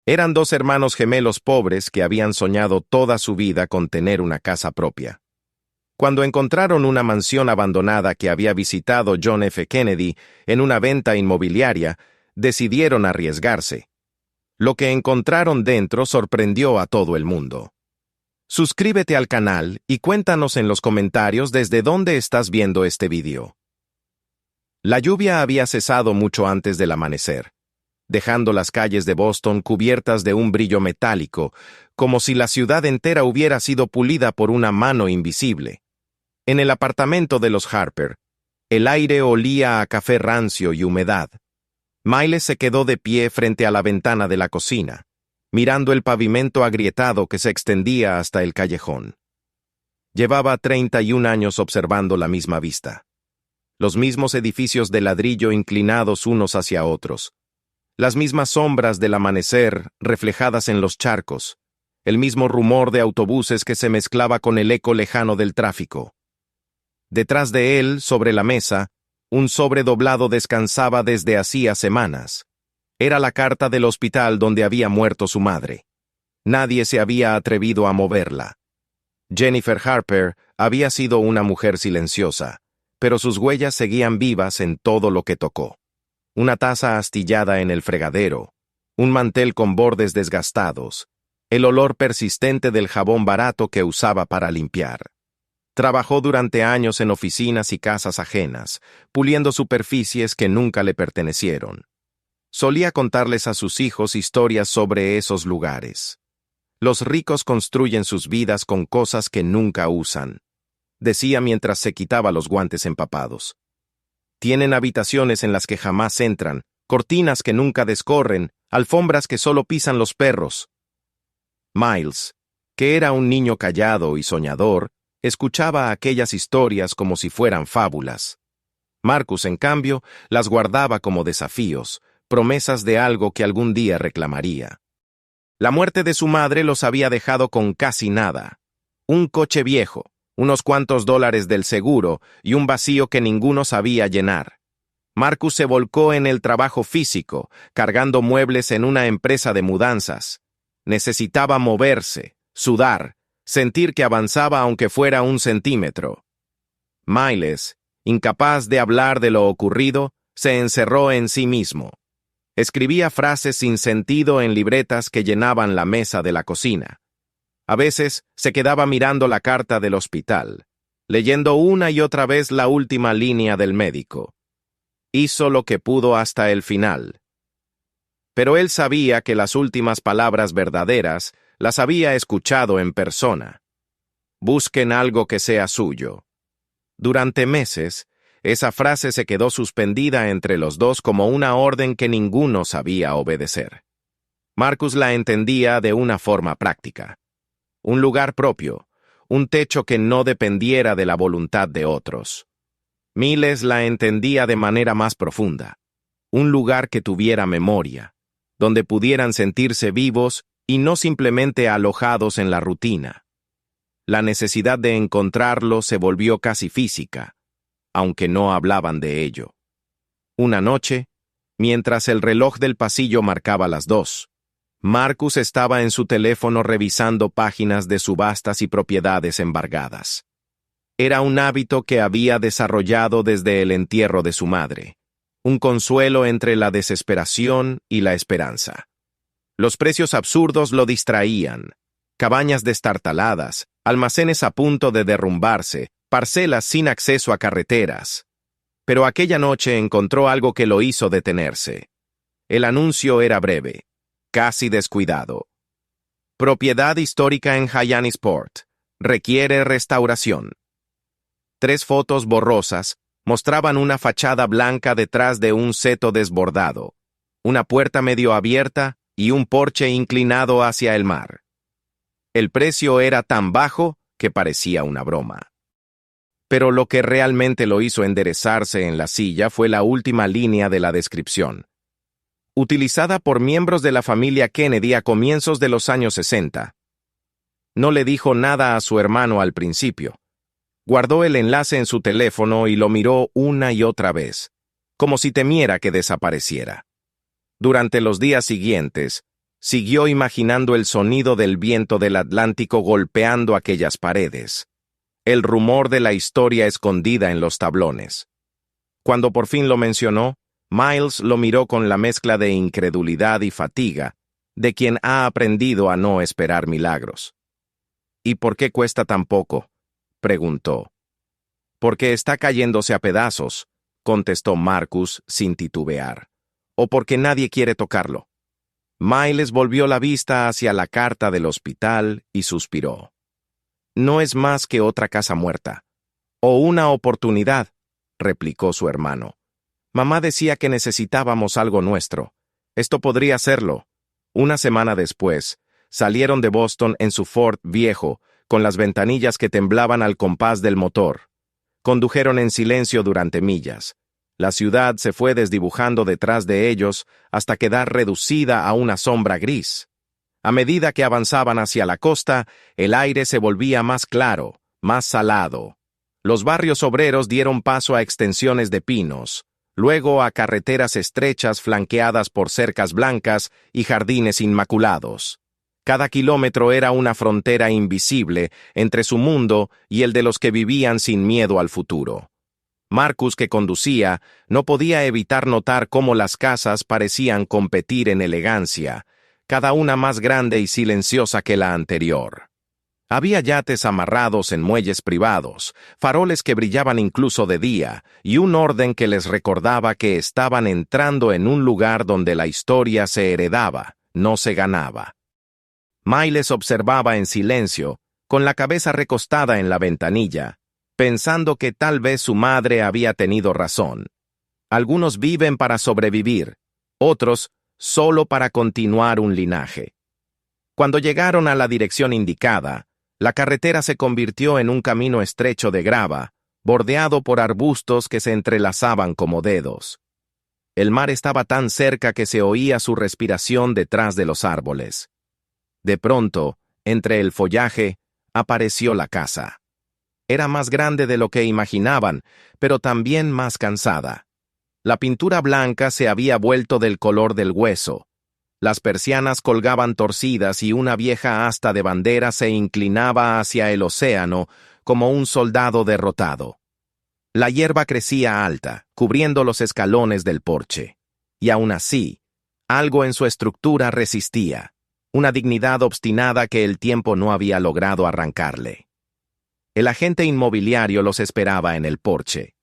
Eran dos hermanos gemelos pobres que habían soñado toda su vida con tener una casa propia. Cuando encontraron una mansión abandonada que había visitado John F. Kennedy en una venta inmobiliaria, decidieron arriesgarse. Lo que encontraron dentro sorprendió a todo el mundo. Suscríbete al canal y cuéntanos en los comentarios desde dónde estás viendo este video. La lluvia había cesado mucho antes del amanecer, dejando las calles de Boston cubiertas de un brillo metálico, como si la ciudad entera hubiera sido pulida por una mano invisible. En el apartamento de los Harper, el aire olía a café rancio y humedad. Miles se quedó de pie frente a la ventana de la cocina, mirando el pavimento agrietado que se extendía hasta el callejón. Llevaba 31 años observando la misma vista. Los mismos edificios de ladrillo inclinados unos hacia otros. Las mismas sombras del amanecer reflejadas en los charcos. El mismo rumor de autobuses que se mezclaba con el eco lejano del tráfico. Detrás de él, sobre la mesa, un sobre doblado descansaba desde hacía semanas. Era la carta del hospital donde había muerto su madre. Nadie se había atrevido a moverla. Jennifer Harper había sido una mujer silenciosa, pero sus huellas seguían vivas en todo lo que tocó. Una taza astillada en el fregadero, un mantel con bordes desgastados, el olor persistente del jabón barato que usaba para limpiar. Trabajó durante años en oficinas y casas ajenas, puliendo superficies que nunca le pertenecieron. Solía contarles a sus hijos historias sobre esos lugares. Los ricos construyen sus vidas con cosas que nunca usan, decía mientras se quitaba los guantes empapados. Tienen habitaciones en las que jamás entran, cortinas que nunca descorren, alfombras que solo pisan los perros. Miles, que era un niño callado y soñador, escuchaba aquellas historias como si fueran fábulas. Marcus, en cambio, las guardaba como desafíos, promesas de algo que algún día reclamaría. La muerte de su madre los había dejado con casi nada. Un coche viejo, unos cuantos dólares del seguro y un vacío que ninguno sabía llenar. Marcus se volcó en el trabajo físico, cargando muebles en una empresa de mudanzas. Necesitaba moverse, sudar, sentir que avanzaba aunque fuera 1 centímetro. Miles, incapaz de hablar de lo ocurrido, se encerró en sí mismo. Escribía frases sin sentido en libretas que llenaban la mesa de la cocina. A veces se quedaba mirando la carta del hospital, leyendo una y otra vez la última línea del médico. Hizo lo que pudo hasta el final. Pero él sabía que las últimas palabras verdaderas las había escuchado en persona. Busquen algo que sea suyo. Durante meses, esa frase se quedó suspendida entre los dos como una orden que ninguno sabía obedecer. Marcus la entendía de una forma práctica. Un lugar propio, un techo que no dependiera de la voluntad de otros. Miles la entendía de manera más profunda. Un lugar que tuviera memoria, donde pudieran sentirse vivos y no simplemente alojados en la rutina. La necesidad de encontrarlo se volvió casi física, aunque no hablaban de ello. Una noche, mientras el reloj del pasillo marcaba las 2, Marcus estaba en su teléfono revisando páginas de subastas y propiedades embargadas. Era un hábito que había desarrollado desde el entierro de su madre, un consuelo entre la desesperación y la esperanza. Los precios absurdos lo distraían. Cabañas destartaladas, almacenes a punto de derrumbarse, parcelas sin acceso a carreteras. Pero aquella noche encontró algo que lo hizo detenerse. El anuncio era breve, casi descuidado. Propiedad histórica en Hyannisport. Requiere restauración. 3 fotos borrosas mostraban una fachada blanca detrás de un seto desbordado, una puerta medio abierta y un porche inclinado hacia el mar. El precio era tan bajo que parecía una broma. Pero lo que realmente lo hizo enderezarse en la silla fue la última línea de la descripción. Utilizada por miembros de la familia Kennedy a comienzos de los años 60. No le dijo nada a su hermano al principio. Guardó el enlace en su teléfono y lo miró una y otra vez, como si temiera que desapareciera. Durante los días siguientes, Siguió imaginando el sonido del viento del Atlántico golpeando aquellas paredes. El rumor de la historia escondida en los tablones. Cuando por fin lo mencionó, Miles lo miró con la mezcla de incredulidad y fatiga, de quien ha aprendido a no esperar milagros. ¿Y por qué cuesta tan poco?, preguntó. Porque está cayéndose a pedazos, contestó Marcus sin titubear. O porque nadie quiere tocarlo. Miles volvió la vista hacia la carta del hospital y suspiró. No es más que otra casa muerta. O una oportunidad, replicó su hermano. Mamá decía que necesitábamos algo nuestro. Esto podría serlo. Una semana después, salieron de Boston en su Ford viejo, con las ventanillas que temblaban al compás del motor. Condujeron en silencio durante millas. La ciudad se fue desdibujando detrás de ellos hasta quedar reducida a una sombra gris. A medida que avanzaban hacia la costa, el aire se volvía más claro, más salado. Los barrios obreros dieron paso a extensiones de pinos, luego a carreteras estrechas flanqueadas por cercas blancas y jardines inmaculados. Cada kilómetro era una frontera invisible entre su mundo y el de los que vivían sin miedo al futuro. Marcus, que conducía, no podía evitar notar cómo las casas parecían competir en elegancia, cada una más grande y silenciosa que la anterior. Había yates amarrados en muelles privados, faroles que brillaban incluso de día, y un orden que les recordaba que estaban entrando en un lugar donde la historia se heredaba, no se ganaba. Miles observaba en silencio, con la cabeza recostada en la ventanilla, pensando que tal vez su madre había tenido razón. Algunos viven para sobrevivir, otros solo para continuar un linaje. Cuando llegaron a la dirección indicada, la carretera se convirtió en un camino estrecho de grava, bordeado por arbustos que se entrelazaban como dedos. El mar estaba tan cerca que se oía su respiración detrás de los árboles. De pronto, entre el follaje, apareció la casa. Era más grande de lo que imaginaban, pero también más cansada. La pintura blanca se había vuelto del color del hueso. Las persianas colgaban torcidas y una vieja asta de bandera se inclinaba hacia el océano como un soldado derrotado. La hierba crecía alta, cubriendo los escalones del porche. Y aún así, algo en su estructura resistía, una dignidad obstinada que el tiempo no había logrado arrancarle. El agente inmobiliario los esperaba en el porche.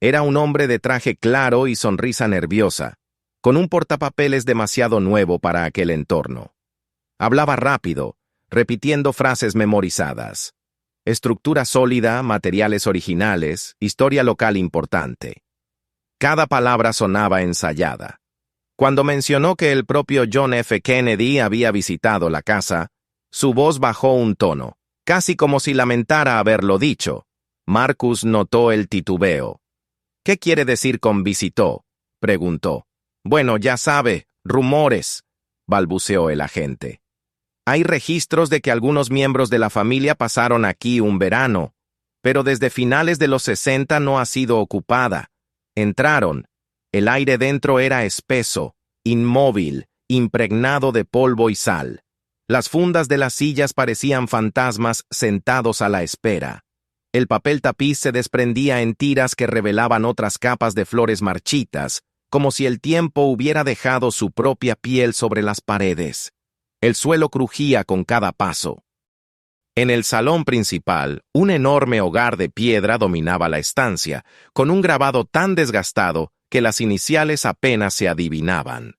Era un hombre de traje claro y sonrisa nerviosa, con un portapapeles demasiado nuevo para aquel entorno. Hablaba rápido, repitiendo frases memorizadas. Estructura sólida, materiales originales, historia local importante. Cada palabra sonaba ensayada. Cuando mencionó que el propio John F. Kennedy había visitado la casa, su voz bajó un tono, casi como si lamentara haberlo dicho. Marcus notó el titubeo. «¿Qué quiere decir con visitó?», preguntó. «Bueno, ya sabe, rumores», balbuceó el agente. «Hay registros de que algunos miembros de la familia pasaron aquí un verano, pero desde finales de los 60 no ha sido ocupada. Entraron. El aire dentro era espeso, inmóvil, impregnado de polvo y sal. Las fundas de las sillas parecían fantasmas sentados a la espera. El papel tapiz se desprendía en tiras que revelaban otras capas de flores marchitas, como si el tiempo hubiera dejado su propia piel sobre las paredes. El suelo crujía con cada paso. En el salón principal, un enorme hogar de piedra dominaba la estancia, con un grabado tan desgastado que las iniciales apenas se adivinaban.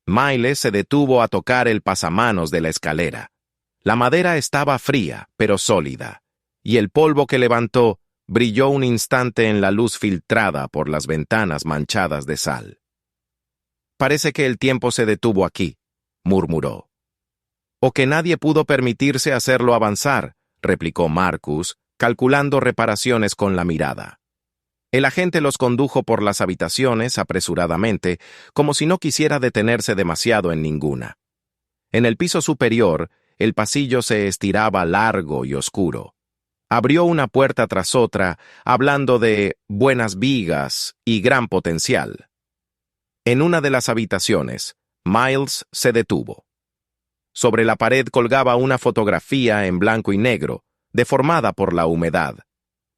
Miles se detuvo a tocar el pasamanos de la escalera. La madera estaba fría, pero sólida, y el polvo que levantó brilló un instante en la luz filtrada por las ventanas manchadas de sal. «Parece que el tiempo se detuvo aquí», murmuró. «O que nadie pudo permitirse hacerlo avanzar», replicó Marcus, calculando reparaciones con la mirada. El agente los condujo por las habitaciones apresuradamente, como si no quisiera detenerse demasiado en ninguna. En el piso superior, el pasillo se estiraba largo y oscuro. Abrió una puerta tras otra, hablando de buenas vigas y gran potencial. En una de las habitaciones, Miles se detuvo. Sobre la pared colgaba una fotografía en blanco y negro, deformada por la humedad.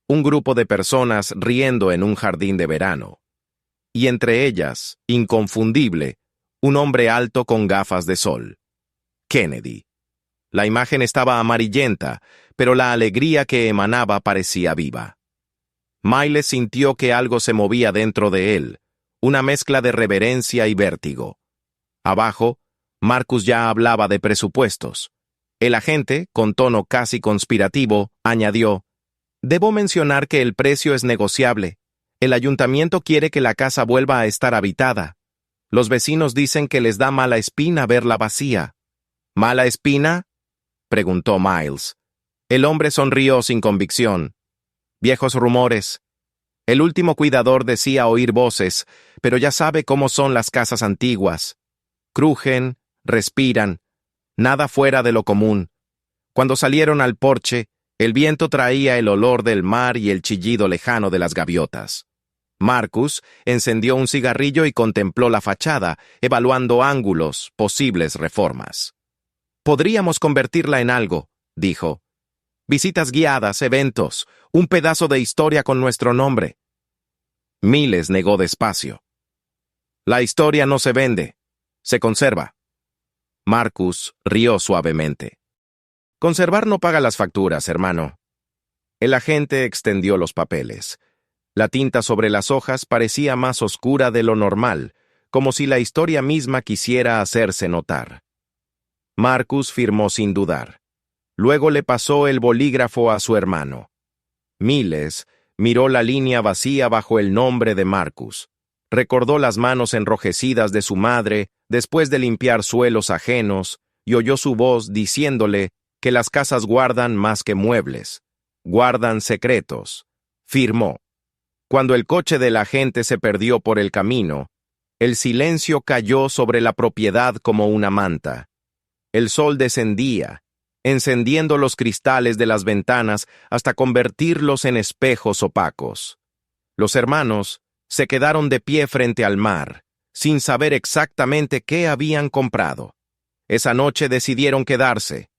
Un grupo de personas riendo en un jardín de verano. Y entre ellas, inconfundible, un hombre alto con gafas de sol. Kennedy. La imagen estaba amarillenta, pero la alegría que emanaba parecía viva. Miles sintió que algo se movía dentro de él, una mezcla de reverencia y vértigo. Abajo, Marcus ya hablaba de presupuestos. El agente, con tono casi conspirativo, añadió: «Debo mencionar que el precio es negociable. El ayuntamiento quiere que la casa vuelva a estar habitada. Los vecinos dicen que les da mala espina verla vacía». «¿Mala espina?», preguntó Miles. El hombre sonrió sin convicción. «Viejos rumores. El último cuidador decía oír voces, pero ya sabe cómo son las casas antiguas. Crujen, respiran, nada fuera de lo común. Cuando salieron al porche, el viento traía el olor del mar y el chillido lejano de las gaviotas». Marcus encendió un cigarrillo y contempló la fachada, evaluando ángulos, posibles reformas. «Podríamos convertirla en algo», dijo. «Visitas guiadas, eventos, un pedazo de historia con nuestro nombre». Miles negó despacio. «La historia no se vende, se conserva». Marcus rió suavemente. «Conservar no paga las facturas, hermano». El agente extendió los papeles. La tinta sobre las hojas parecía más oscura de lo normal, como si la historia misma quisiera hacerse notar. Marcus firmó sin dudar. Luego le pasó el bolígrafo a su hermano. Miles miró la línea vacía bajo el nombre de Marcus. Recordó las manos enrojecidas de su madre después de limpiar suelos ajenos y oyó su voz diciéndole que las casas guardan más que muebles, guardan secretos. Firmó. Cuando el coche del agente se perdió por el camino, el silencio cayó sobre la propiedad como una manta. El sol descendía, encendiendo los cristales de las ventanas hasta convertirlos en espejos opacos. Los hermanos se quedaron de pie frente al mar, sin saber exactamente qué habían comprado. Esa noche decidieron quedarse.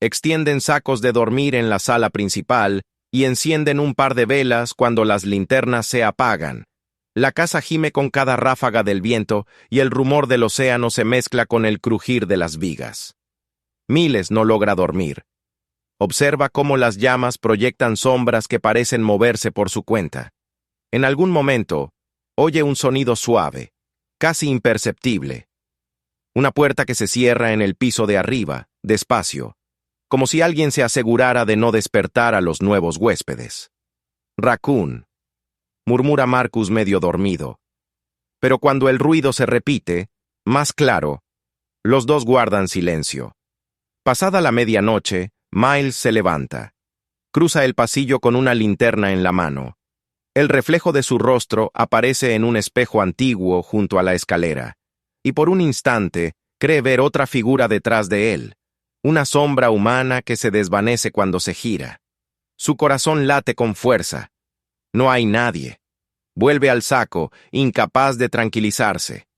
Extienden sacos de dormir en la sala principal y encienden un par de velas cuando las linternas se apagan. La casa gime con cada ráfaga del viento y el rumor del océano se mezcla con el crujir de las vigas. Miles no logra dormir. Observa cómo las llamas proyectan sombras que parecen moverse por su cuenta. En algún momento, oye un sonido suave, casi imperceptible. Una puerta que se cierra en el piso de arriba, despacio, como si alguien se asegurara de no despertar a los nuevos huéspedes. «Raccoon», murmura Marcus medio dormido. Pero cuando el ruido se repite, más claro, los dos guardan silencio. Pasada la medianoche, Miles se levanta. Cruza el pasillo con una linterna en la mano. El reflejo de su rostro aparece en un espejo antiguo junto a la escalera, y por un instante cree ver otra figura detrás de él, una sombra humana que se desvanece cuando se gira. Su corazón late con fuerza. No hay nadie. Vuelve al saco, incapaz de tranquilizarse.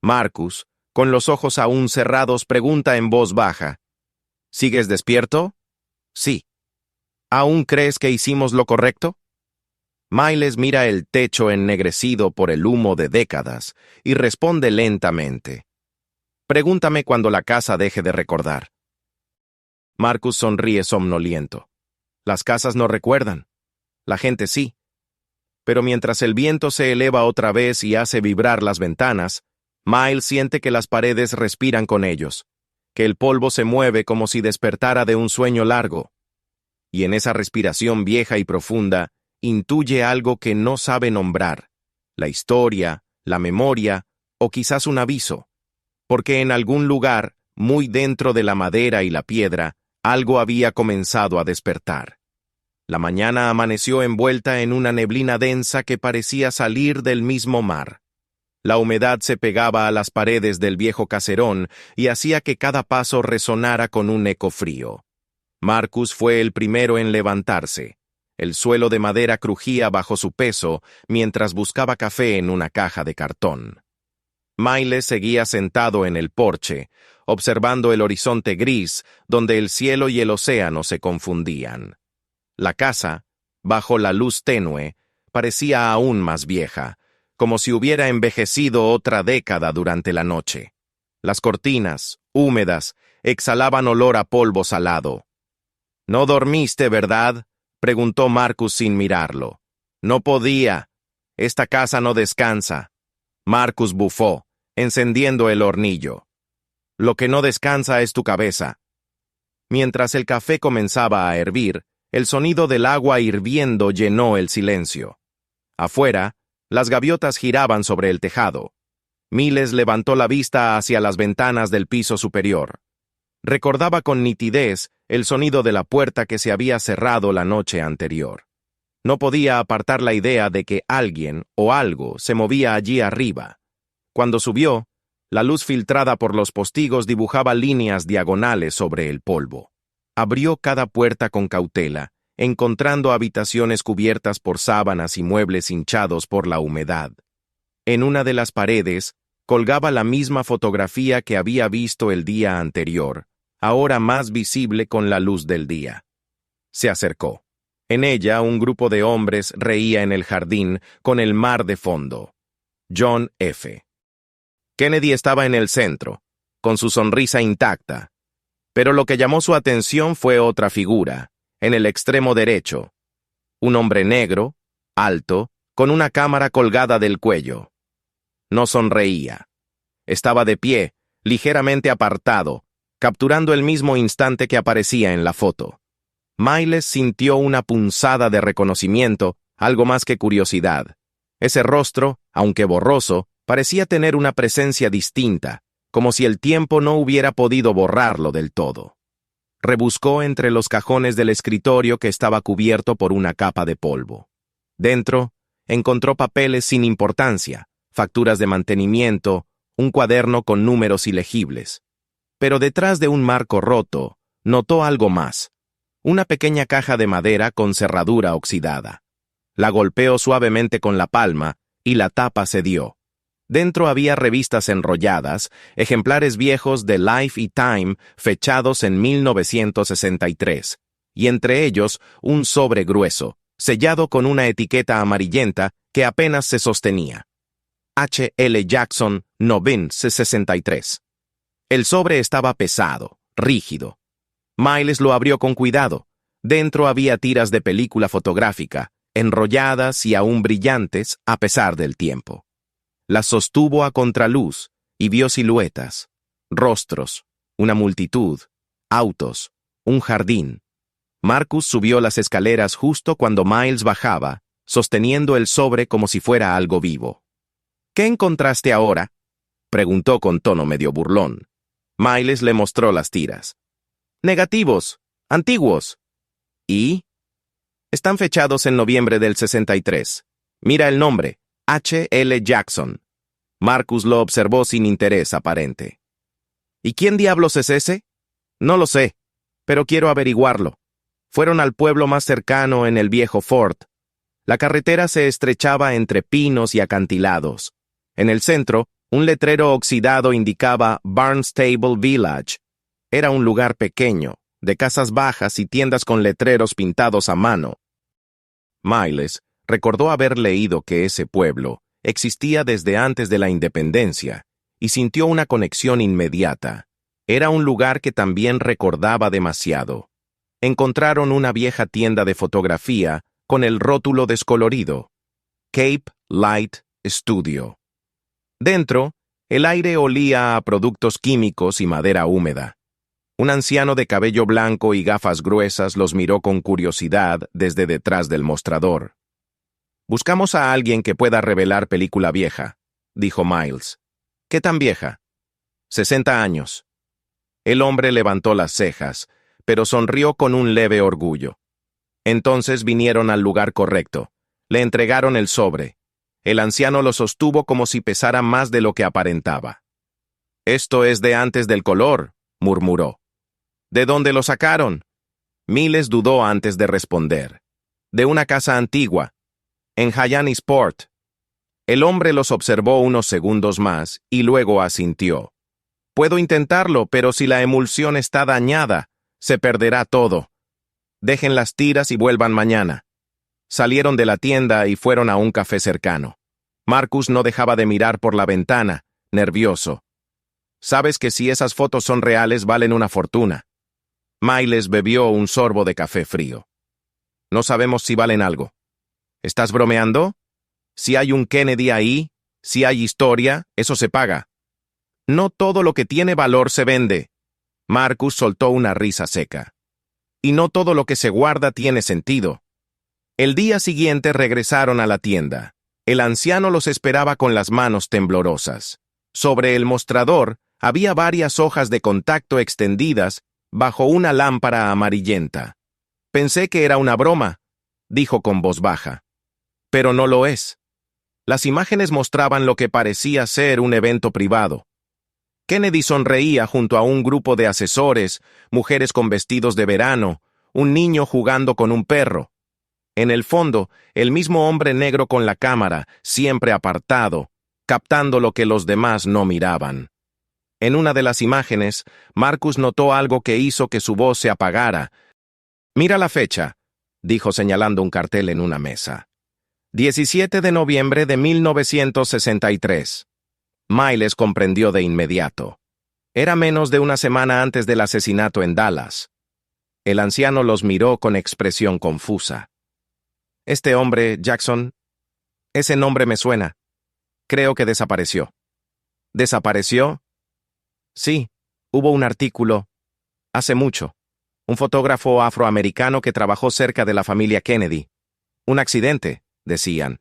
Marcus, con los ojos aún cerrados, pregunta en voz baja: «¿Sigues despierto?» «Sí». «¿Aún crees que hicimos lo correcto?» Miles mira el techo ennegrecido por el humo de décadas y responde lentamente: «Pregúntame cuando la casa deje de recordar». Marcus sonríe somnoliento. Las casas no recuerdan. La gente sí. Pero mientras el viento se eleva otra vez y hace vibrar las ventanas, Miles siente que las paredes respiran con ellos, que el polvo se mueve como si despertara de un sueño largo. Y en esa respiración vieja y profunda, intuye algo que no sabe nombrar: la historia, la memoria o quizás un aviso. Porque en algún lugar, muy dentro de la madera y la piedra, algo había comenzado a despertar. La mañana amaneció envuelta en una neblina densa que parecía salir del mismo mar. La humedad se pegaba a las paredes del viejo caserón y hacía que cada paso resonara con un eco frío. Marcus fue el primero en levantarse. El suelo de madera crujía bajo su peso mientras buscaba café en una caja de cartón. Miles seguía sentado en el porche, observando el horizonte gris, donde el cielo y el océano se confundían. La casa, bajo la luz tenue, parecía aún más vieja, como si hubiera envejecido otra década durante la noche. Las cortinas, húmedas, exhalaban olor a polvo salado. «¿No dormiste, verdad?», preguntó Marcus sin mirarlo. «No podía. Esta casa no descansa». Marcus bufó, encendiendo el hornillo. «Lo que no descansa es tu cabeza». Mientras el café comenzaba a hervir, el sonido del agua hirviendo llenó el silencio. Afuera, las gaviotas giraban sobre el tejado. Miles levantó la vista hacia las ventanas del piso superior. Recordaba con nitidez el sonido de la puerta que se había cerrado la noche anterior. No podía apartar la idea de que alguien o algo se movía allí arriba. Cuando subió, la luz filtrada por los postigos dibujaba líneas diagonales sobre el polvo. Abrió cada puerta con cautela, encontrando habitaciones cubiertas por sábanas y muebles hinchados por la humedad. En una de las paredes colgaba la misma fotografía que había visto el día anterior, ahora más visible con la luz del día. Se acercó. En ella, un grupo de hombres reía en el jardín, con el mar de fondo. John F. Kennedy estaba en el centro, con su sonrisa intacta. Pero lo que llamó su atención fue otra figura, en el extremo derecho. Un hombre negro, alto, con una cámara colgada del cuello. No sonreía. Estaba de pie, ligeramente apartado, capturando el mismo instante que aparecía en la foto. Miles sintió una punzada de reconocimiento, algo más que curiosidad. Ese rostro, aunque borroso, parecía tener una presencia distinta, como si el tiempo no hubiera podido borrarlo del todo. Rebuscó entre los cajones del escritorio que estaba cubierto por una capa de polvo. Dentro, encontró papeles sin importancia, facturas de mantenimiento, un cuaderno con números ilegibles. Pero detrás de un marco roto, notó algo más. Una pequeña caja de madera con cerradura oxidada. La golpeó suavemente con la palma y la tapa cedió. Dentro había revistas enrolladas, ejemplares viejos de Life y Time fechados en 1963, y entre ellos un sobre grueso, sellado con una etiqueta amarillenta que apenas se sostenía. H. L. Jackson, Novin 63. El sobre estaba pesado, rígido. Miles lo abrió con cuidado. Dentro había tiras de película fotográfica, enrolladas y aún brillantes a pesar del tiempo. Las sostuvo a contraluz y vio siluetas, rostros, una multitud, autos, un jardín. Marcus subió las escaleras justo cuando Miles bajaba, sosteniendo el sobre como si fuera algo vivo. «¿Qué encontraste ahora?», preguntó con tono medio burlón. Miles le mostró las tiras. «Negativos, antiguos». «¿Y?» «Están fechados en noviembre del 63. Mira el nombre, H. L. Jackson». Marcus lo observó sin interés aparente. «¿Y quién diablos es ese?» «No lo sé, pero quiero averiguarlo. Fueron al pueblo más cercano en el viejo Fort. La carretera se estrechaba entre pinos y acantilados. En el centro, un letrero oxidado indicaba Barnstable Village. Era un lugar pequeño, de casas bajas y tiendas con letreros pintados a mano». Miles recordó haber leído que ese pueblo existía desde antes de la independencia y sintió una conexión inmediata. Era un lugar que también recordaba demasiado. Encontraron una vieja tienda de fotografía con el rótulo descolorido, Cape Light Studio. Dentro, el aire olía a productos químicos y madera húmeda. Un anciano de cabello blanco y gafas gruesas los miró con curiosidad desde detrás del mostrador. «Buscamos a alguien que pueda revelar película vieja», dijo Miles. «¿Qué tan vieja?» «60 años». El hombre levantó las cejas, pero sonrió con un leve orgullo. Entonces vinieron al lugar correcto. Le entregaron el sobre. El anciano lo sostuvo como si pesara más de lo que aparentaba. «Esto es de antes del color», murmuró. «¿De dónde lo sacaron?» Miles dudó antes de responder. «De una casa antigua, en Hyannisport». El hombre los observó unos segundos más y luego asintió. Puedo intentarlo, pero si la emulsión está dañada, se perderá todo. Dejen las tiras y vuelvan mañana. Salieron de la tienda y fueron a un café cercano. Marcus no dejaba de mirar por la ventana, nervioso. Sabes que si esas fotos son reales valen una fortuna. Miles bebió un sorbo de café frío. No sabemos si valen algo. ¿Estás bromeando? Si hay un Kennedy ahí, si hay historia, eso se paga. No todo lo que tiene valor se vende. Marcus soltó una risa seca. Y no todo lo que se guarda tiene sentido. El día siguiente regresaron a la tienda. El anciano los esperaba con las manos temblorosas. Sobre el mostrador había varias hojas de contacto extendidas bajo una lámpara amarillenta. Pensé que era una broma, dijo con voz baja. Pero no lo es. Las imágenes mostraban lo que parecía ser un evento privado. Kennedy sonreía junto a un grupo de asesores, mujeres con vestidos de verano, un niño jugando con un perro. En el fondo, el mismo hombre negro con la cámara, siempre apartado, captando lo que los demás no miraban. En una de las imágenes, Marcus notó algo que hizo que su voz se apagara. «Mira la fecha», dijo señalando un cartel en una mesa. 17 de noviembre de 1963. Miles comprendió de inmediato. Era menos de una semana antes del asesinato en Dallas. El anciano los miró con expresión confusa. Este hombre, Jackson, ese nombre me suena. Creo que desapareció. ¿Desapareció? Sí, hubo un artículo, hace mucho. Un fotógrafo afroamericano que trabajó cerca de la familia Kennedy. Un accidente, decían.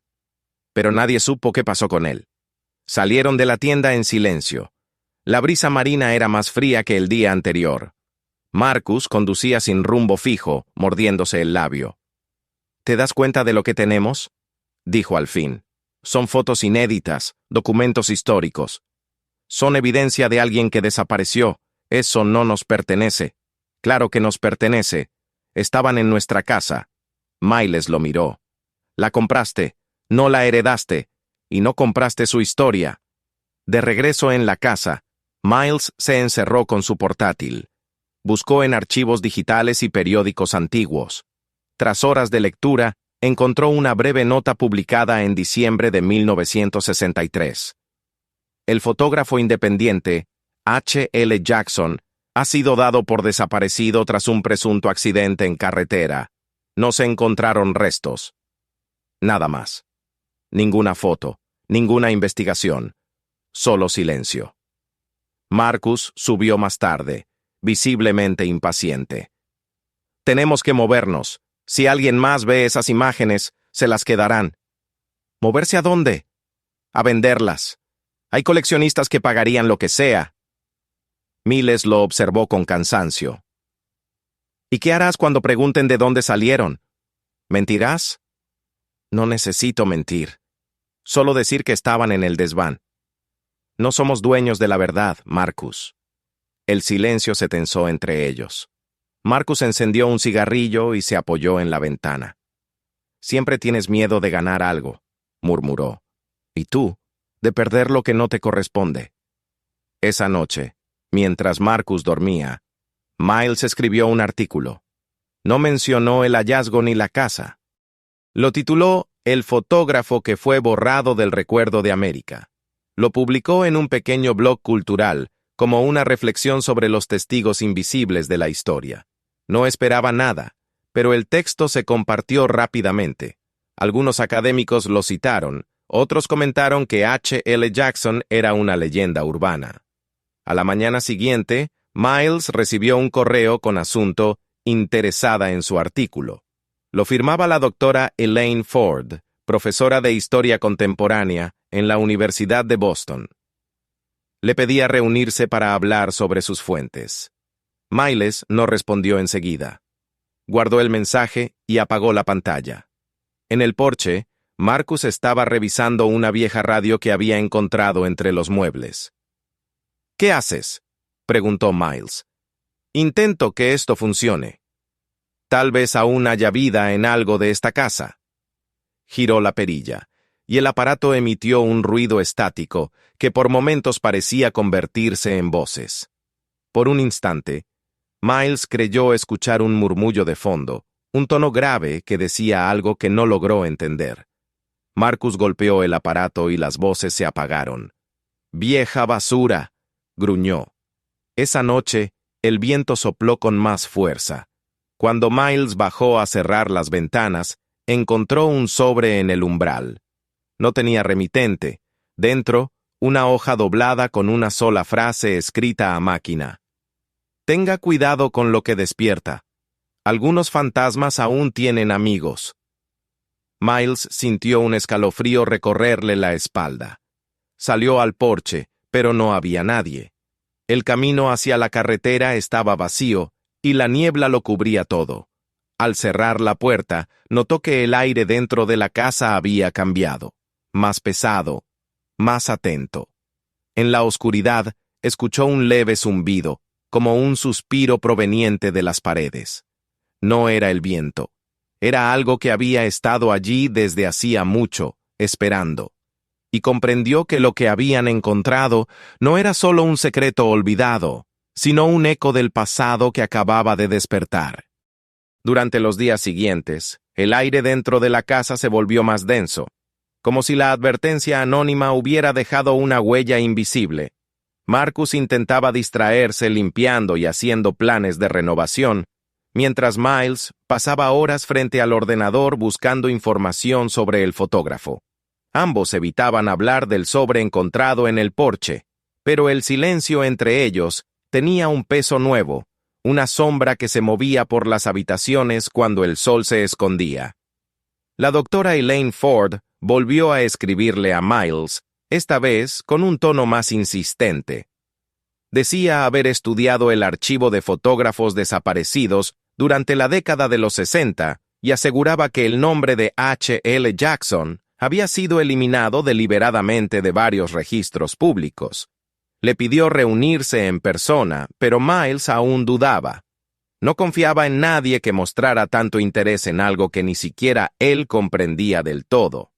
Pero nadie supo qué pasó con él. Salieron de la tienda en silencio. La brisa marina era más fría que el día anterior. Marcus conducía sin rumbo fijo, mordiéndose el labio. ¿Te das cuenta de lo que tenemos?, dijo al fin. Son fotos inéditas, documentos históricos. Son evidencia de alguien que desapareció. Eso no nos pertenece. Claro que nos pertenece. Estaban en nuestra casa. Miles lo miró. La compraste, no la heredaste, y no compraste su historia. De regreso en la casa, Miles se encerró con su portátil. Buscó en archivos digitales y periódicos antiguos. Tras horas de lectura, encontró una breve nota publicada en diciembre de 1963. El fotógrafo independiente, H. L. Jackson, ha sido dado por desaparecido tras un presunto accidente en carretera. No se encontraron restos. Nada más. Ninguna foto, ninguna investigación. Solo silencio. Marcus subió más tarde, visiblemente impaciente. Tenemos que movernos. Si alguien más ve esas imágenes, se las quedarán. ¿Moverse a dónde? A venderlas. Hay coleccionistas que pagarían lo que sea. Miles lo observó con cansancio. ¿Y qué harás cuando pregunten de dónde salieron? ¿Mentirás? No necesito mentir. Solo decir que estaban en el desván. No somos dueños de la verdad, Marcus. El silencio se tensó entre ellos. Marcus encendió un cigarrillo y se apoyó en la ventana. Siempre tienes miedo de ganar algo, murmuró. Y tú, de perder lo que no te corresponde. Esa noche, mientras Marcus dormía, Miles escribió un artículo. No mencionó el hallazgo ni la casa. Lo tituló El fotógrafo que fue borrado del recuerdo de América. Lo publicó en un pequeño blog cultural, como una reflexión sobre los testigos invisibles de la historia. No esperaba nada, pero el texto se compartió rápidamente. Algunos académicos lo citaron, otros comentaron que H. L. Jackson era una leyenda urbana. A la mañana siguiente, Miles recibió un correo con asunto interesada en su artículo. Lo firmaba la doctora Elaine Ford, profesora de Historia Contemporánea en la Universidad de Boston. Le pedía reunirse para hablar sobre sus fuentes. Miles no respondió enseguida. Guardó el mensaje y apagó la pantalla. En el porche, Marcus estaba revisando una vieja radio que había encontrado entre los muebles. ¿Qué haces?, preguntó Miles. Intento que esto funcione. Tal vez aún haya vida en algo de esta casa. Giró la perilla. y el aparato emitió un ruido estático que por momentos parecía convertirse en voces. Por un instante, Miles creyó escuchar un murmullo de fondo, un tono grave que decía algo que no logró entender. Marcus golpeó el aparato y las voces se apagaron. «¡Vieja basura!», gruñó. Esa noche, el viento sopló con más fuerza. Cuando Miles bajó a cerrar las ventanas, encontró un sobre en el umbral. No tenía remitente. Dentro, una hoja doblada con una sola frase escrita a máquina. «Tenga cuidado con lo que despierta. Algunos fantasmas aún tienen amigos». Miles sintió un escalofrío recorrerle la espalda. Salió al porche, pero no había nadie. El camino hacia la carretera estaba vacío y la niebla lo cubría todo. Al cerrar la puerta, notó que el aire dentro de la casa había cambiado. Más pesado, más atento. En la oscuridad, escuchó un leve zumbido, como un suspiro proveniente de las paredes. No era el viento. Era algo que había estado allí desde hacía mucho, esperando. Y comprendió que lo que habían encontrado no era solo un secreto olvidado, sino un eco del pasado que acababa de despertar. Durante los días siguientes, el aire dentro de la casa se volvió más denso, como si la advertencia anónima hubiera dejado una huella invisible. Marcus intentaba distraerse limpiando y haciendo planes de renovación, mientras Miles pasaba horas frente al ordenador buscando información sobre el fotógrafo. Ambos evitaban hablar del sobre encontrado en el porche, pero el silencio entre ellos tenía un peso nuevo, una sombra que se movía por las habitaciones cuando el sol se escondía. La doctora Elaine Ford volvió a escribirle a Miles, esta vez con un tono más insistente. Decía haber estudiado el archivo de fotógrafos desaparecidos durante la década de los 60 y aseguraba que el nombre de H. L. Jackson había sido eliminado deliberadamente de varios registros públicos. Le pidió reunirse en persona, pero Miles aún dudaba. No confiaba en nadie que mostrara tanto interés en algo que ni siquiera él comprendía del todo.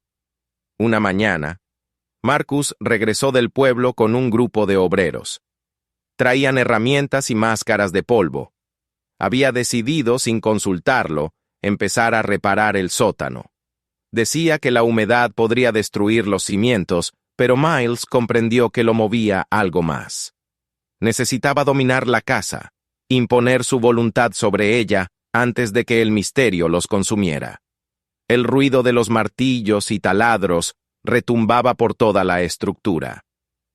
Una mañana, Marcus regresó del pueblo con un grupo de obreros. Traían herramientas y máscaras de polvo. Había decidido, sin consultarlo, empezar a reparar el sótano. Decía que la humedad podría destruir los cimientos, pero Miles comprendió que lo movía algo más. Necesitaba dominar la casa, imponer su voluntad sobre ella antes de que el misterio los consumiera. El ruido de los martillos y taladros retumbaba por toda la estructura.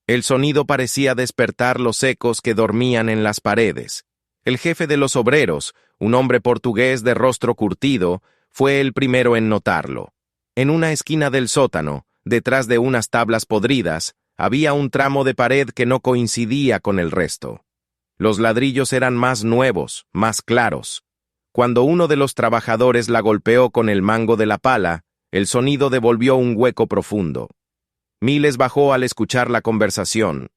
El sonido parecía despertar los ecos que dormían en las paredes. El jefe de los obreros, un hombre portugués de rostro curtido, fue el primero en notarlo. En una esquina del sótano, detrás de unas tablas podridas, había un tramo de pared que no coincidía con el resto. Los ladrillos eran más nuevos, más claros. Cuando uno de los trabajadores la golpeó con el mango de la pala, el sonido devolvió un hueco profundo. Miles bajó al escuchar la conversación.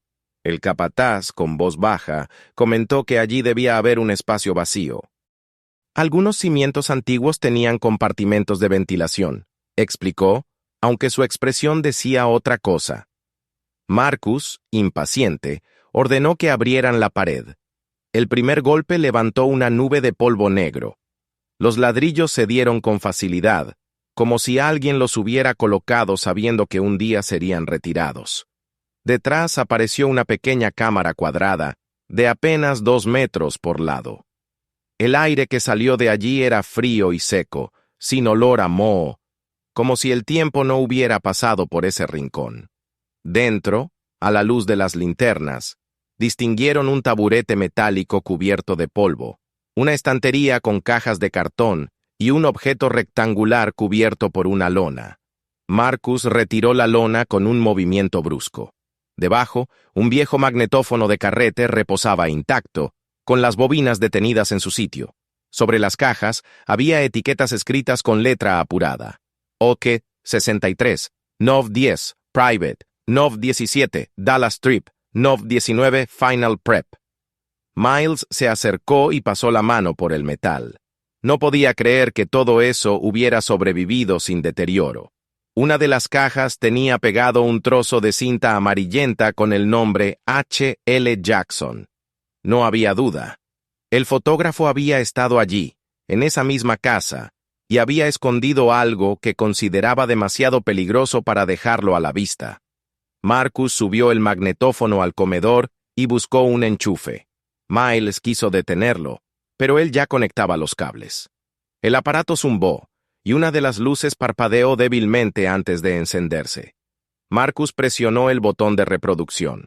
El capataz, con voz baja, comentó que allí debía haber un espacio vacío. Algunos cimientos antiguos tenían compartimentos de ventilación, explicó, aunque su expresión decía otra cosa. Marcus, impaciente, ordenó que abrieran la pared. El primer golpe levantó una nube de polvo negro. Los ladrillos cedieron con facilidad, como si alguien los hubiera colocado sabiendo que un día serían retirados. Detrás apareció una pequeña cámara cuadrada, de apenas 2 metros por lado. El aire que salió de allí era frío y seco, sin olor a moho, como si el tiempo no hubiera pasado por ese rincón. Dentro, a la luz de las linternas, distinguieron un taburete metálico cubierto de polvo, una estantería con cajas de cartón y un objeto rectangular cubierto por una lona. Marcus retiró la lona con un movimiento brusco. Debajo, un viejo magnetófono de carrete reposaba intacto, con las bobinas detenidas en su sitio. Sobre las cajas había etiquetas escritas con letra apurada. OK 63, Nov 10, Private, Nov 17, Dallas Trip, Nov 19, Final Prep. Miles se acercó y pasó la mano por el metal. No podía creer que todo eso hubiera sobrevivido sin deterioro. Una de las cajas tenía pegado un trozo de cinta amarillenta con el nombre H. L. Jackson. No había duda. El fotógrafo había estado allí, en esa misma casa, y había escondido algo que consideraba demasiado peligroso para dejarlo a la vista. Marcus subió el magnetófono al comedor y buscó un enchufe. Miles quiso detenerlo, pero él ya conectaba los cables. El aparato zumbó, y una de las luces parpadeó débilmente antes de encenderse. Marcus presionó el botón de reproducción.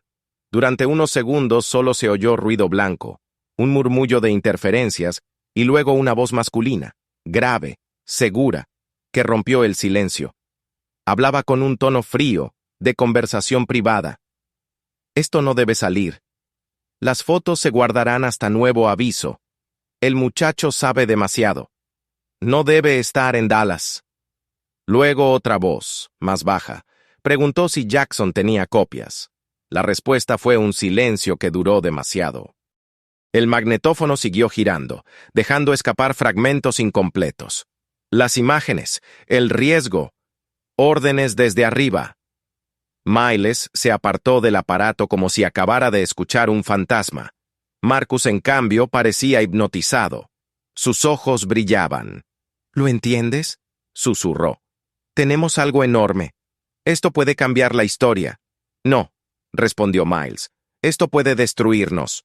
Durante unos segundos solo se oyó ruido blanco, un murmullo de interferencias y luego una voz masculina, grave, segura, que rompió el silencio. Hablaba con un tono frío, de conversación privada. Esto no debe salir. Las fotos se guardarán hasta nuevo aviso. El muchacho sabe demasiado. No debe estar en Dallas. Luego otra voz, más baja, preguntó si Jackson tenía copias. La respuesta fue un silencio que duró demasiado. El magnetófono siguió girando, dejando escapar fragmentos incompletos. Las imágenes, el riesgo, órdenes desde arriba. Miles se apartó del aparato como si acabara de escuchar un fantasma. Marcus, en cambio, parecía hipnotizado. Sus ojos brillaban. ¿Lo entiendes?, susurró. Tenemos algo enorme. Esto puede cambiar la historia. No, respondió Miles. Esto puede destruirnos.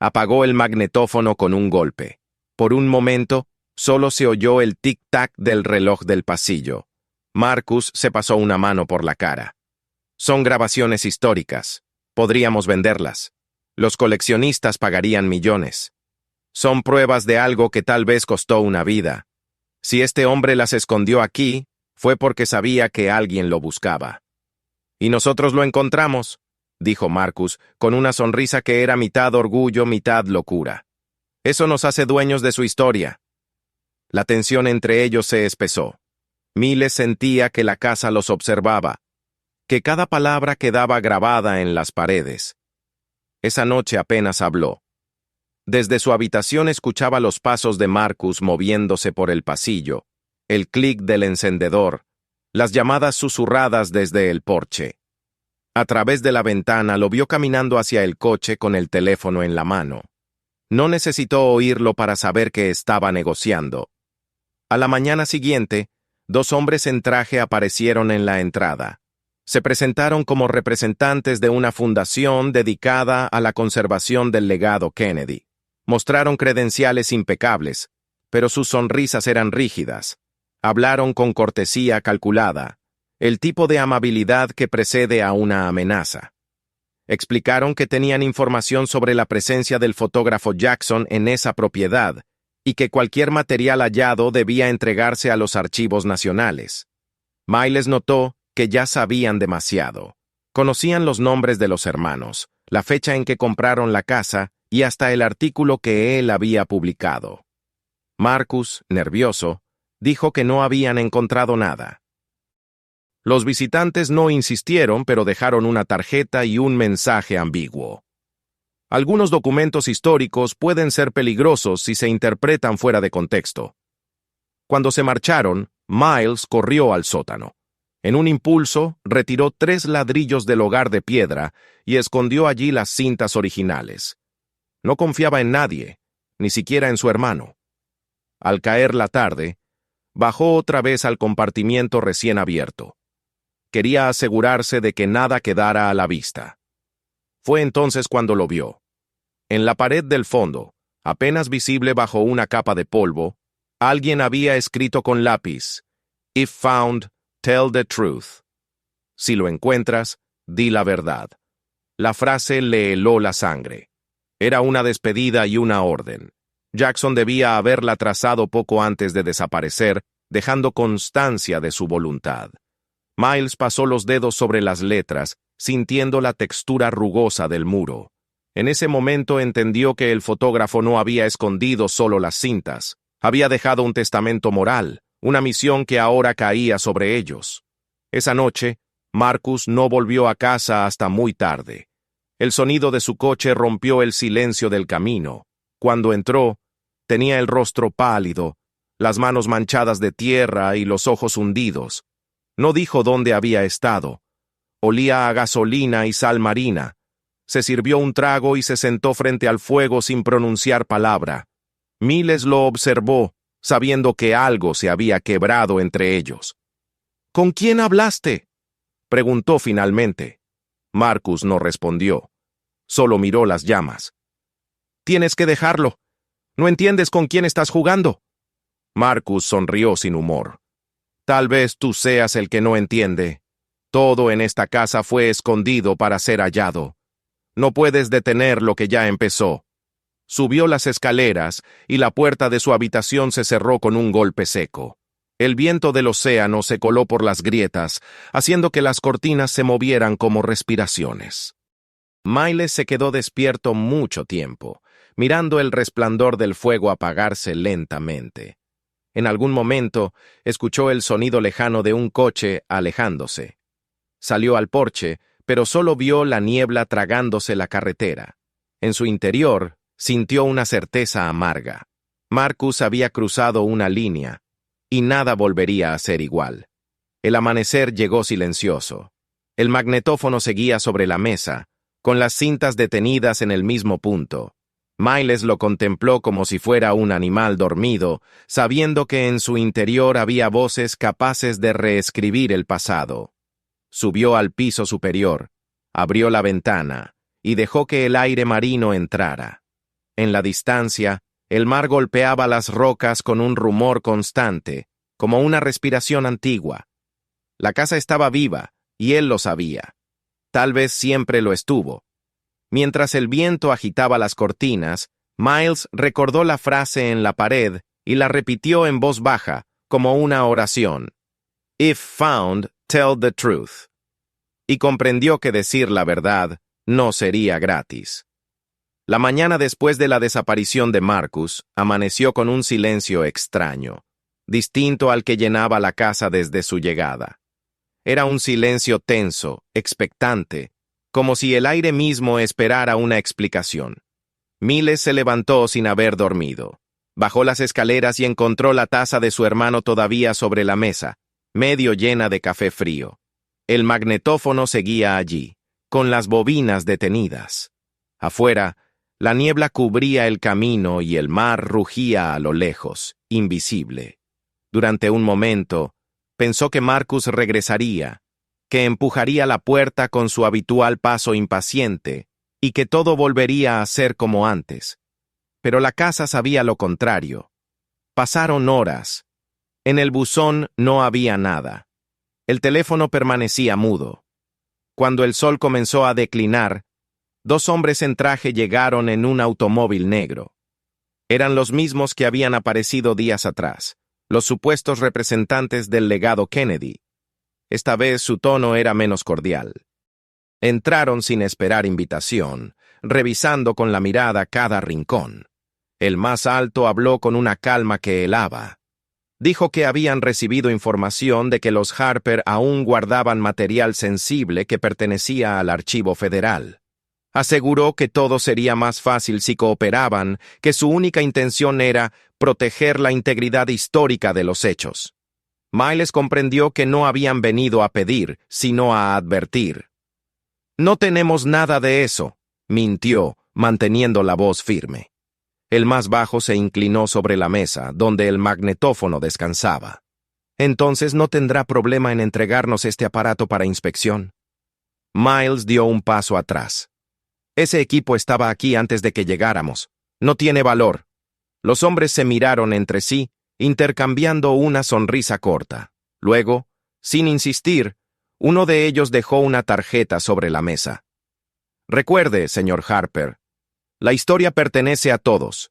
Apagó el magnetófono con un golpe. Por un momento, solo se oyó el tic-tac del reloj del pasillo. Marcus se pasó una mano por la cara. Son grabaciones históricas. Podríamos venderlas. Los coleccionistas pagarían millones. Son pruebas de algo que tal vez costó una vida. Si este hombre las escondió aquí, fue porque sabía que alguien lo buscaba. Y nosotros lo encontramos, dijo Marcus, con una sonrisa que era mitad orgullo, mitad locura. Eso nos hace dueños de su historia. La tensión entre ellos se espesó. Miles sentía que la casa los observaba, que cada palabra quedaba grabada en las paredes. Esa noche apenas habló. Desde su habitación escuchaba los pasos de Marcus moviéndose por el pasillo, el clic del encendedor, las llamadas susurradas desde el porche. A través de la ventana lo vio caminando hacia el coche con el teléfono en la mano. No necesitó oírlo para saber que estaba negociando. A la mañana siguiente, 2 hombres en traje aparecieron en la entrada. Se presentaron como representantes de una fundación dedicada a la conservación del legado Kennedy. Mostraron credenciales impecables, pero sus sonrisas eran rígidas. Hablaron con cortesía calculada, el tipo de amabilidad que precede a una amenaza. Explicaron que tenían información sobre la presencia del fotógrafo Jackson en esa propiedad y que cualquier material hallado debía entregarse a los archivos nacionales. Miles notó que ya sabían demasiado. Conocían los nombres de los hermanos, la fecha en que compraron la casa y hasta el artículo que él había publicado. Marcus, nervioso, dijo que no habían encontrado nada. Los visitantes no insistieron, pero dejaron una tarjeta y un mensaje ambiguo. Algunos documentos históricos pueden ser peligrosos si se interpretan fuera de contexto. Cuando se marcharon, Miles corrió al sótano. En un impulso, retiró 3 ladrillos del hogar de piedra y escondió allí las cintas originales. No confiaba en nadie, ni siquiera en su hermano. Al caer la tarde, bajó otra vez al compartimiento recién abierto. Quería asegurarse de que nada quedara a la vista. Fue entonces cuando lo vio. En la pared del fondo, apenas visible bajo una capa de polvo, alguien había escrito con lápiz: "If found, tell the truth". Si lo encuentras, di la verdad. La frase le heló la sangre. Era una despedida y una orden. Jackson debía haberla trazado poco antes de desaparecer, dejando constancia de su voluntad. Miles pasó los dedos sobre las letras, sintiendo la textura rugosa del muro. En ese momento entendió que el fotógrafo no había escondido solo las cintas. Había dejado un testamento moral, una misión que ahora caía sobre ellos. Esa noche, Marcus no volvió a casa hasta muy tarde. El sonido de su coche rompió el silencio del camino. Cuando entró, tenía el rostro pálido, las manos manchadas de tierra y los ojos hundidos. No dijo dónde había estado. Olía a gasolina y sal marina. Se sirvió un trago y se sentó frente al fuego sin pronunciar palabra. Miles lo observó, sabiendo que algo se había quebrado entre ellos. ¿Con quién hablaste?, preguntó finalmente. Marcus no respondió. Solo miró las llamas. Tienes que dejarlo. ¿No entiendes con quién estás jugando? Marcus sonrió sin humor. Tal vez tú seas el que no entiende. Todo en esta casa fue escondido para ser hallado. No puedes detener lo que ya empezó. Subió las escaleras y la puerta de su habitación se cerró con un golpe seco. El viento del océano se coló por las grietas, haciendo que las cortinas se movieran como respiraciones. Miles se quedó despierto mucho tiempo, mirando el resplandor del fuego apagarse lentamente. En algún momento, escuchó el sonido lejano de un coche alejándose. Salió al porche, pero solo vio la niebla tragándose la carretera. En su interior, sintió una certeza amarga. Marcus había cruzado una línea, y nada volvería a ser igual. El amanecer llegó silencioso. El magnetófono seguía sobre la mesa, con las cintas detenidas en el mismo punto. Miles lo contempló como si fuera un animal dormido, sabiendo que en su interior había voces capaces de reescribir el pasado. Subió al piso superior, abrió la ventana y dejó que el aire marino entrara. En la distancia, el mar golpeaba las rocas con un rumor constante, como una respiración antigua. La casa estaba viva, y él lo sabía. Tal vez siempre lo estuvo. Mientras el viento agitaba las cortinas, Miles recordó la frase en la pared y la repitió en voz baja, como una oración. If found, tell the truth. Y comprendió que decir la verdad no sería gratis. La mañana después de la desaparición de Marcus, amaneció con un silencio extraño, distinto al que llenaba la casa desde su llegada. Era un silencio tenso, expectante, como si el aire mismo esperara una explicación. Miles se levantó sin haber dormido. Bajó las escaleras y encontró la taza de su hermano todavía sobre la mesa, medio llena de café frío. El magnetófono seguía allí, con las bobinas detenidas. Afuera, la niebla cubría el camino y el mar rugía a lo lejos, invisible. Durante un momento, pensó que Marcus regresaría, que empujaría la puerta con su habitual paso impaciente y que todo volvería a ser como antes. Pero la casa sabía lo contrario. Pasaron horas. En el buzón no había nada. El teléfono permanecía mudo. Cuando el sol comenzó a declinar, 2 hombres en traje llegaron en un automóvil negro. Eran los mismos que habían aparecido días atrás, los supuestos representantes del legado Kennedy. Esta vez su tono era menos cordial. Entraron sin esperar invitación, revisando con la mirada cada rincón. El más alto habló con una calma que helaba. Dijo que habían recibido información de que los Harper aún guardaban material sensible que pertenecía al archivo federal. Aseguró que todo sería más fácil si cooperaban, que su única intención era proteger la integridad histórica de los hechos. Miles comprendió que no habían venido a pedir, sino a advertir. No tenemos nada de eso, mintió, manteniendo la voz firme. El más bajo se inclinó sobre la mesa, donde el magnetófono descansaba. Entonces no tendrá problema en entregarnos este aparato para inspección. Miles dio un paso atrás. Ese equipo estaba aquí antes de que llegáramos. No tiene valor. Los hombres se miraron entre sí, intercambiando una sonrisa corta. Luego, sin insistir, uno de ellos dejó una tarjeta sobre la mesa. Recuerde, señor Harper, la historia pertenece a todos,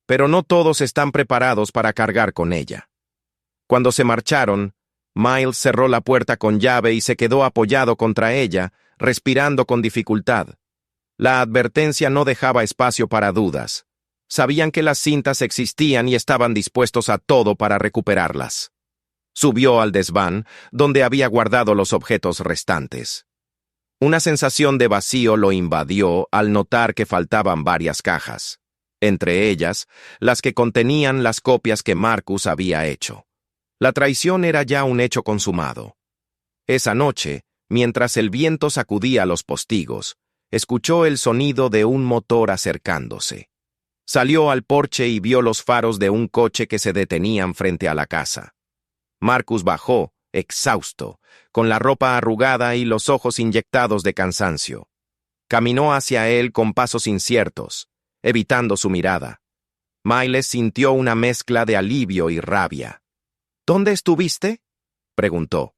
pero no todos están preparados para cargar con ella. Cuando se marcharon, Miles cerró la puerta con llave y se quedó apoyado contra ella, respirando con dificultad. La advertencia no dejaba espacio para dudas. Sabían que las cintas existían y estaban dispuestos a todo para recuperarlas. Subió al desván, donde había guardado los objetos restantes. Una sensación de vacío lo invadió al notar que faltaban varias cajas, entre ellas las que contenían las copias que Marcus había hecho. La traición era ya un hecho consumado. Esa noche, mientras el viento sacudía los postigos, escuchó el sonido de un motor acercándose. Salió al porche y vio los faros de un coche que se detenían frente a la casa. Marcus bajó, exhausto, con la ropa arrugada y los ojos inyectados de cansancio. Caminó hacia él con pasos inciertos, evitando su mirada. Miles sintió una mezcla de alivio y rabia. ¿Dónde estuviste?, preguntó.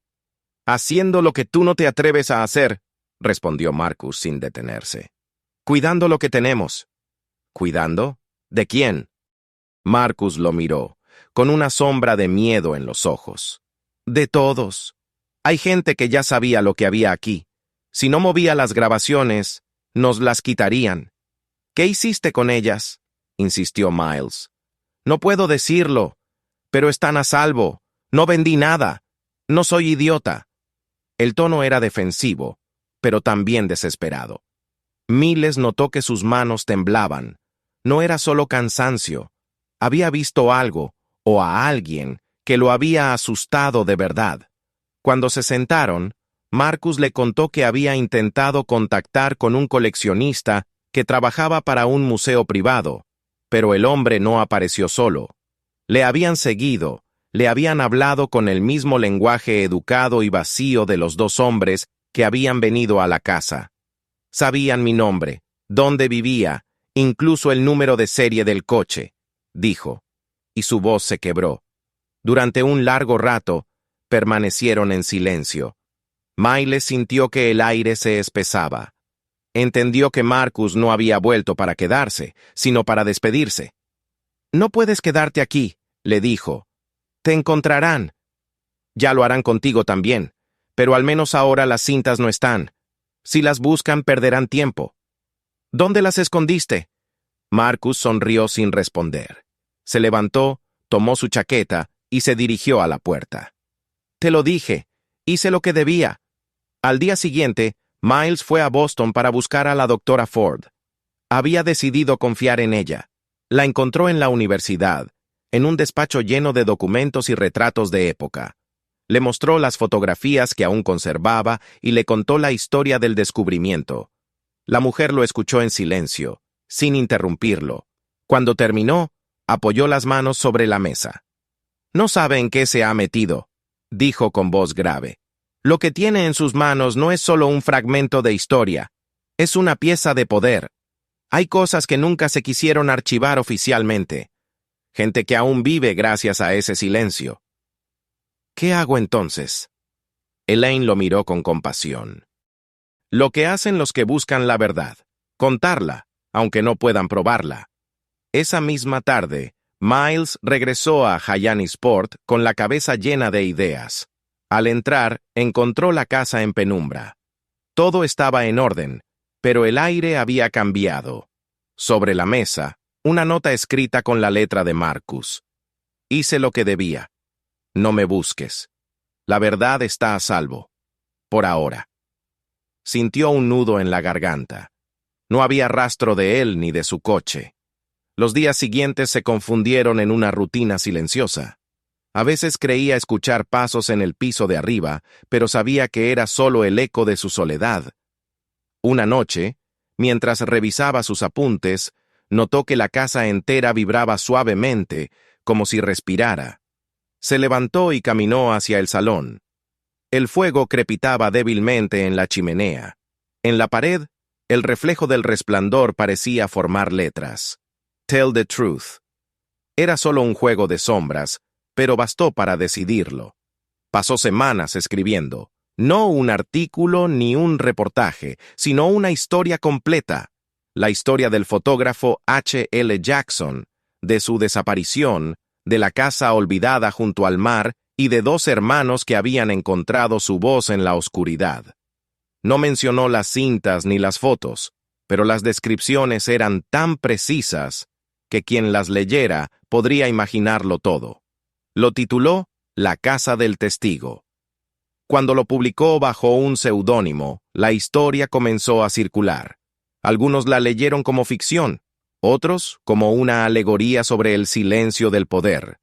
Haciendo lo que tú no te atreves a hacer, respondió Marcus sin detenerse. Cuidando lo que tenemos. ¿Cuidando? ¿De quién? Marcus lo miró, con una sombra de miedo en los ojos. De todos. Hay gente que ya sabía lo que había aquí. Si no movía las grabaciones, nos las quitarían. ¿Qué hiciste con ellas?, insistió Miles. No puedo decirlo, pero están a salvo. No vendí nada. No soy idiota. El tono era defensivo, pero también desesperado. Miles notó que sus manos temblaban. No era solo cansancio. Había visto algo, o a alguien, que lo había asustado de verdad. Cuando se sentaron, Marcus le contó que había intentado contactar con un coleccionista que trabajaba para un museo privado, pero el hombre no apareció solo. Le habían seguido, le habían hablado con el mismo lenguaje educado y vacío de los dos hombres que habían venido a la casa. Sabían mi nombre, dónde vivía, incluso el número de serie del coche, dijo, y su voz se quebró. Durante un largo rato, permanecieron en silencio. Miles sintió que el aire se espesaba. Entendió que Marcus no había vuelto para quedarse, sino para despedirse. «No puedes quedarte aquí», le dijo. «Te encontrarán. Ya lo harán contigo también, pero al menos ahora las cintas no están. Si las buscan, perderán tiempo». «¿Dónde las escondiste?». Marcus sonrió sin responder. Se levantó, tomó su chaqueta y se dirigió a la puerta. «Te lo dije. Hice lo que debía». Al día siguiente, Miles fue a Boston para buscar a la doctora Ford. Había decidido confiar en ella. La encontró en la universidad, en un despacho lleno de documentos y retratos de época. Le mostró las fotografías que aún conservaba y le contó la historia del descubrimiento. La mujer lo escuchó en silencio, sin interrumpirlo. Cuando terminó, apoyó las manos sobre la mesa. «No sabe en qué se ha metido», dijo con voz grave. «Lo que tiene en sus manos no es solo un fragmento de historia, es una pieza de poder. Hay cosas que nunca se quisieron archivar oficialmente. Gente que aún vive gracias a ese silencio». «¿Qué hago entonces?». Elaine lo miró con compasión. «Lo que hacen los que buscan la verdad, contarla, aunque no puedan probarla». Esa misma tarde, Miles regresó a Hyannisport con la cabeza llena de ideas. Al entrar, encontró la casa en penumbra. Todo estaba en orden, pero el aire había cambiado. Sobre la mesa, una nota escrita con la letra de Marcus. «Hice lo que debía. No me busques. La verdad está a salvo. Por ahora». Sintió un nudo en la garganta. No había rastro de él ni de su coche. Los días siguientes se confundieron en una rutina silenciosa. A veces creía escuchar pasos en el piso de arriba, pero sabía que era solo el eco de su soledad. Una noche, mientras revisaba sus apuntes, notó que la casa entera vibraba suavemente, como si respirara. Se levantó y caminó hacia el salón. El fuego crepitaba débilmente en la chimenea. En la pared, el reflejo del resplandor parecía formar letras. «Tell the truth». Era solo un juego de sombras, pero bastó para decidirlo. Pasó semanas escribiendo, no un artículo ni un reportaje, sino una historia completa. La historia del fotógrafo H. L. Jackson, de su desaparición, de la casa olvidada junto al mar y de dos hermanos que habían encontrado su voz en la oscuridad. No mencionó las cintas ni las fotos, pero las descripciones eran tan precisas que quien las leyera podría imaginarlo todo. Lo tituló La casa del testigo. Cuando lo publicó bajo un seudónimo, la historia comenzó a circular. Algunos la leyeron como ficción, otros como una alegoría sobre el silencio del poder.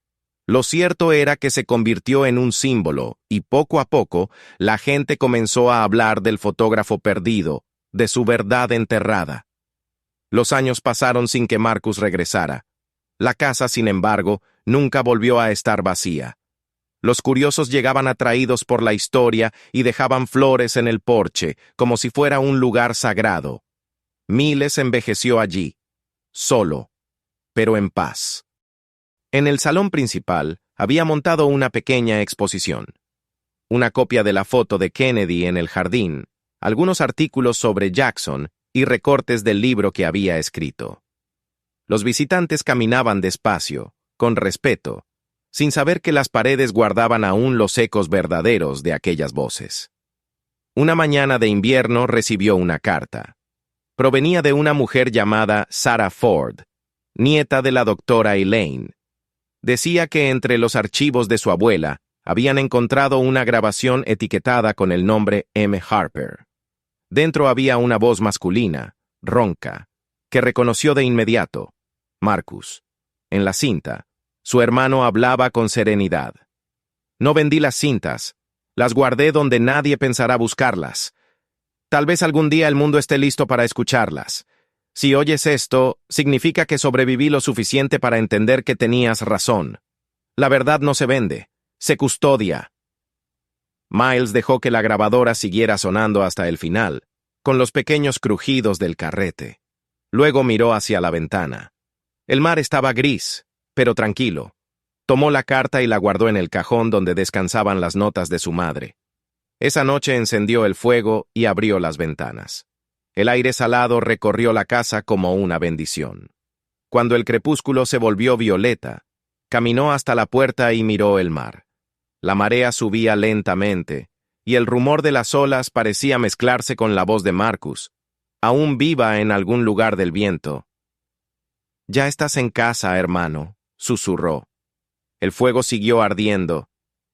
Lo cierto era que se convirtió en un símbolo, y poco a poco, la gente comenzó a hablar del fotógrafo perdido, de su verdad enterrada. Los años pasaron sin que Marcus regresara. La casa, sin embargo, nunca volvió a estar vacía. Los curiosos llegaban atraídos por la historia y dejaban flores en el porche, como si fuera un lugar sagrado. Miles envejeció allí, solo, pero en paz. En el salón principal había montado una pequeña exposición. Una copia de la foto de Kennedy en el jardín, algunos artículos sobre Jackson y recortes del libro que había escrito. Los visitantes caminaban despacio, con respeto, sin saber que las paredes guardaban aún los ecos verdaderos de aquellas voces. Una mañana de invierno recibió una carta. Provenía de una mujer llamada Sarah Ford, nieta de la doctora Elaine. Decía que entre los archivos de su abuela habían encontrado una grabación etiquetada con el nombre M. Harper. Dentro había una voz masculina, ronca, que reconoció de inmediato: Marcus. En la cinta, su hermano hablaba con serenidad. No vendí las cintas, las guardé donde nadie pensará buscarlas. Tal vez algún día el mundo esté listo para escucharlas. Si oyes esto, significa que sobreviví lo suficiente para entender que tenías razón. La verdad no se vende, se custodia. Miles dejó que la grabadora siguiera sonando hasta el final, con los pequeños crujidos del carrete. Luego miró hacia la ventana. El mar estaba gris, pero tranquilo. Tomó la carta y la guardó en el cajón donde descansaban las notas de su madre. Esa noche encendió el fuego y abrió las ventanas. El aire salado recorrió la casa como una bendición. Cuando el crepúsculo se volvió violeta, caminó hasta la puerta y miró el mar. La marea subía lentamente, y el rumor de las olas parecía mezclarse con la voz de Marcus, aún viva en algún lugar del viento. «Ya estás en casa, hermano», susurró. El fuego siguió ardiendo,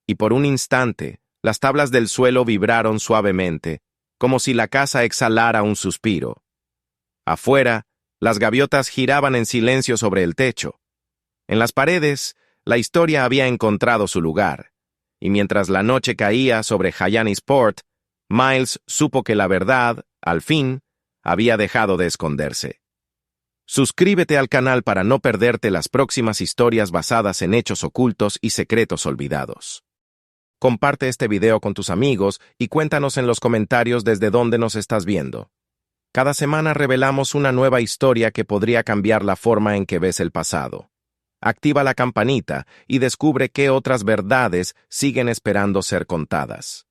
y por un instante las tablas del suelo vibraron suavemente, como si la casa exhalara un suspiro. Afuera, las gaviotas giraban en silencio sobre el techo. En las paredes, la historia había encontrado su lugar, y mientras la noche caía sobre Hyannisport, Miles supo que la verdad, al fin, había dejado de esconderse. Suscríbete al canal para no perderte las próximas historias basadas en hechos ocultos y secretos olvidados. Comparte este video con tus amigos y cuéntanos en los comentarios desde dónde nos estás viendo. Cada semana revelamos una nueva historia que podría cambiar la forma en que ves el pasado. Activa la campanita y descubre qué otras verdades siguen esperando ser contadas.